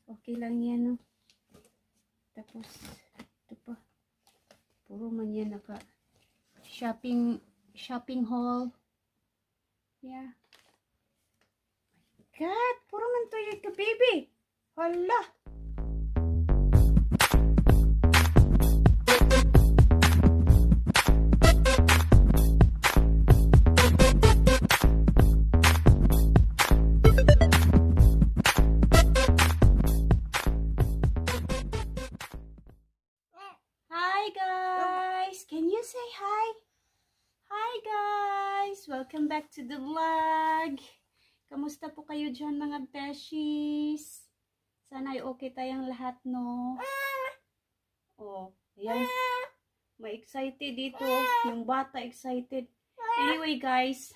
Okay lang yan, no? Tapos, ito pa. Puro man yan naka shopping haul. Yeah. God, puro man to yung ka, baby. Hala. Hi guys! Can you say hi? Hi guys! Welcome back to the vlog. Kamusta po kayo dyan mga beshies? Sana ay okay tayong lahat, no? Oh, ayan. May excited dito. Yung bata excited. Anyway guys,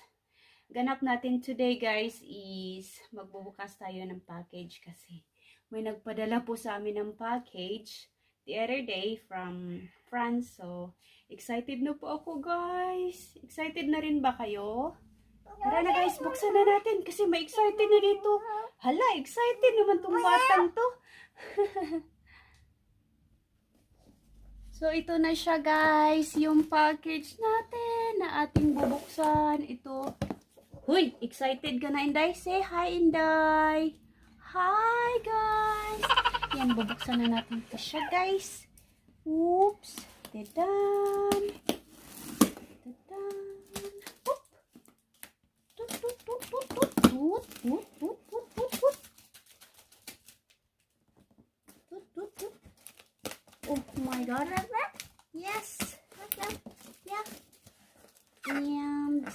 ganap natin today guys is magbubukas tayo ng package kasi may nagpadala po sa amin ng package the other day from France. So, excited na po ako guys. Excited na rin ba kayo? Tara na guys, buksan na natin kasi may excited na dito. Hala, excited naman tong batang to. So, ito na siya guys, yung package natin na ating bubuksan. Ito. Huy, excited ka na, Inday? Say hi, Inday. Hi guys. Yan, bubuksan na natin ito siya guys. Oops. Tadan. Tadan. Oop. Tut, tut, tut, tut, tut, tut, tut, tut, tut, tut, tut. Tut, tut, tut. Oh my god. Yes. Yeah. And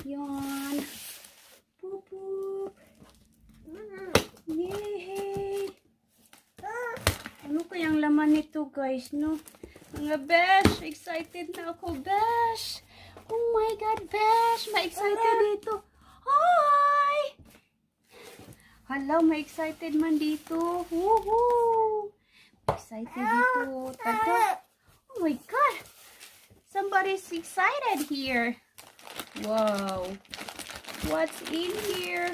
yan. Poop, poop. Yay! Ano kayang laman nito guys, no? Mga besh, excited na ako, besh! Oh my god, besh! Ma-excited dito. Hi! Hello, ma-excited man dito. Woohoo! Excited dito. Tada! Oh my god! Somebody's excited here. Wow! What's in here?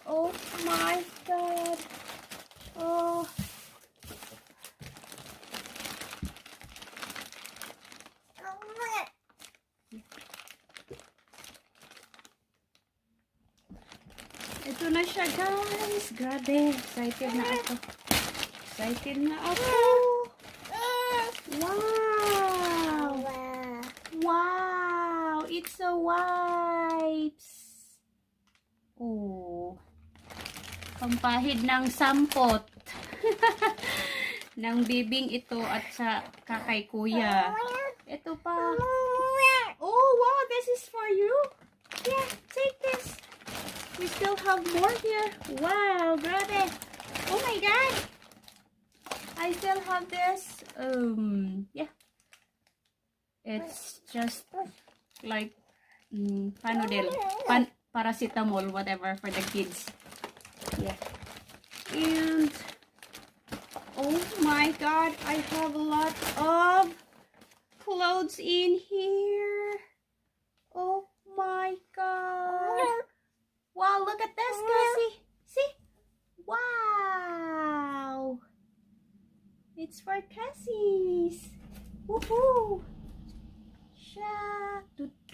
Oh my god. Oh. Ito na siya guys. Grabe. Excited na ako. Excited na ako. Wow. Wow. It's a wipes. Oh. Pampahid ng sampot. Ng bibing ito at sa kakay kuya. Ito pa. Oh, wow, this is for you. Yeah, take this. We still have more here. Wow, grabe. Oh my god. I still have this. Yeah. It's just like Panadol, paracetamol, whatever for the kids. Yeah. And oh my god, I have a lot of clothes in here. Oh my god. Wow, look at this, Cassie. See? Wow. It's for Cassie's. Woohoo. Shakutun.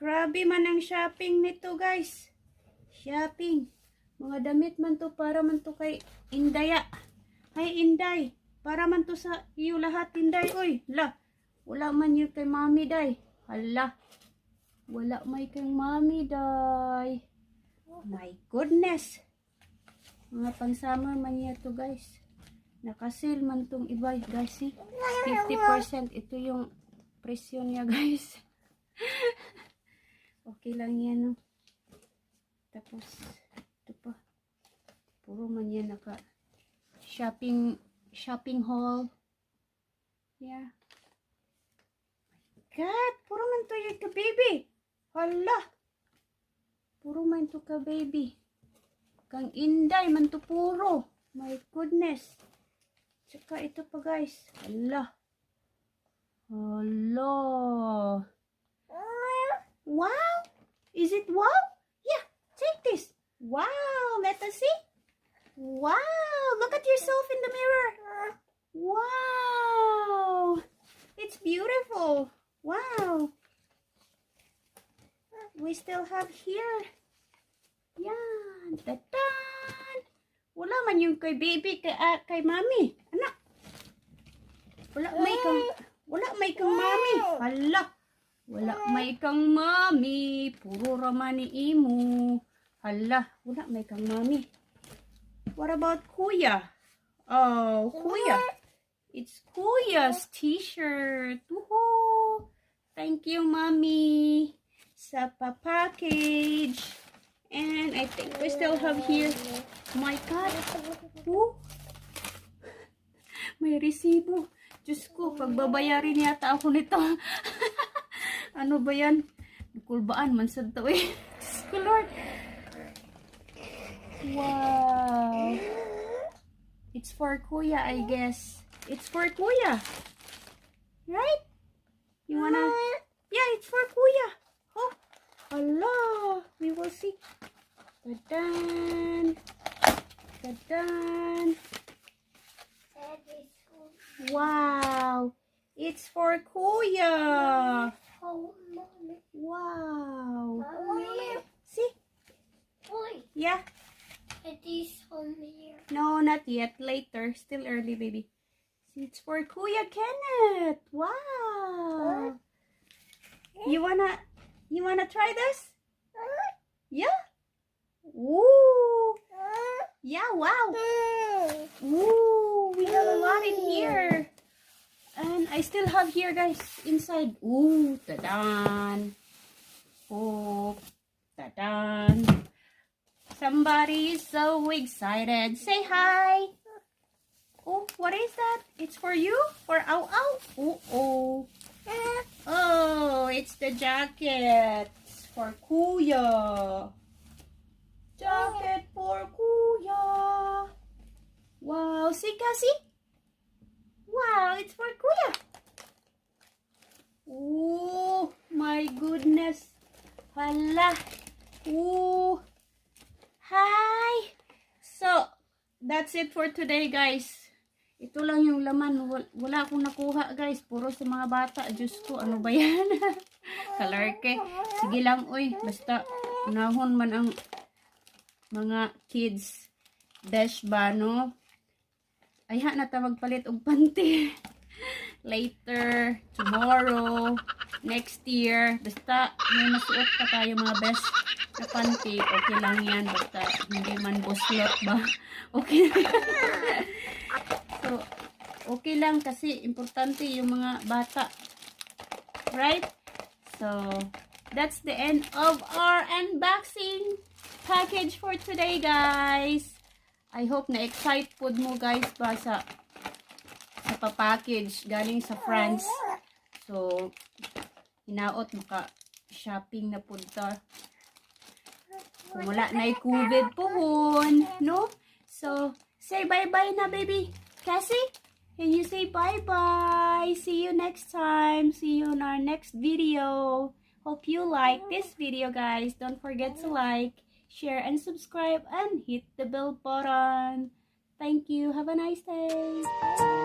Grabe man ang shopping nito, guys. Shopping. Mga damit man to para man to kay Indaya. Hi, Inday. Para man to sa iyo lahat, Inday. Uy, la. Wala man yun kay Mami, Day. Hala. Wala may kay Mami, Day. Oh my goodness. Mga pang-summer man niya to, guys. Nakasil man tong iba, guys. See? 50%. Ito yung presyo niya, guys. Okay lang yan, no? Tapos, ito pa. Puro man yan naka shopping haul. Yeah. God, puro man to yung ka, baby. Hala. Puro man to ka, baby. Kang Inday man to puro. My goodness. Tsaka ito pa, guys. Hala. Hala. Wow. Is it wow? Yeah. Take this. Wow, look at yourself in the mirror. Wow, it's beautiful. Wow. We still have here. Yan. Tatan. Wala man yung kay baby, kay mami. Anak. Wala may kang mami. Hala. Wala may kang mami. Puro raman ni imo. Hala. Wala may kang mami. What about Kuya? Oh, Kuya. It's Kuya's t-shirt. Woohoo! Thank you, Mommy. Sa package. And I think we still have here. My God. Woo! May resibo. Diyos ko, pagbabayarin yata ako nito. Ano ba yan? Kulbaan man sa to eh. Diyos ko, Lord. Wow. It's for Kuya, I guess. It's for Kuya. Right? You wanna? Yeah, it's for Kuya. Oh, Allah. We will see. Tadan. Tadan. Wow. It's for Kuya. Wow. See? Yeah. It is home here. No, not yet. Later. Still early, baby. See, it's for Kuya Kenneth. Wow. You wanna try this? Yeah? Ooh. Yeah, wow. Ooh, we have a lot in here. And I still have here, guys, inside. Ooh, tadan. Oh, tadan. Somebody is so excited. Say hi. Oh, what is that? It's for you? For Ow Ow? Oh, oh. Oh, it's the jacket. For Kuya. Jacket for Kuya. Wow, see, Cassie? Wow, it's for Kuya. Oh, my goodness. Hala. Oh. Hi! So, that's it for today, guys. Ito lang yung laman. Wala akong nakuha, guys. Puro sa mga bata. Diyos ko, ano ba yan? Kalarke. Sige lang, uy. Basta, unahon man ang mga kids. Dash ba, no? Ay, na ta magpalit og panty. Later, tomorrow, next year. Basta, may masuot pa tayo mga best na panty. Okay lang yan. Basta, hindi man buslot ba? Okay lang. So, okay lang kasi importante yung mga bata. Right? So, that's the end of our unboxing package for today, guys. I hope na-excite po mo, guys, ba sa package galing sa France. So, hinaot maka-shopping na punta. Kung wala na i-COVID pohon, no? So, say bye-bye na, baby. Cassie, can you say bye-bye? See you next time. See you in our next video. Hope you like this video, guys. Don't forget to like, share, and subscribe, and hit the bell button. Thank you. Have a nice day. Bye.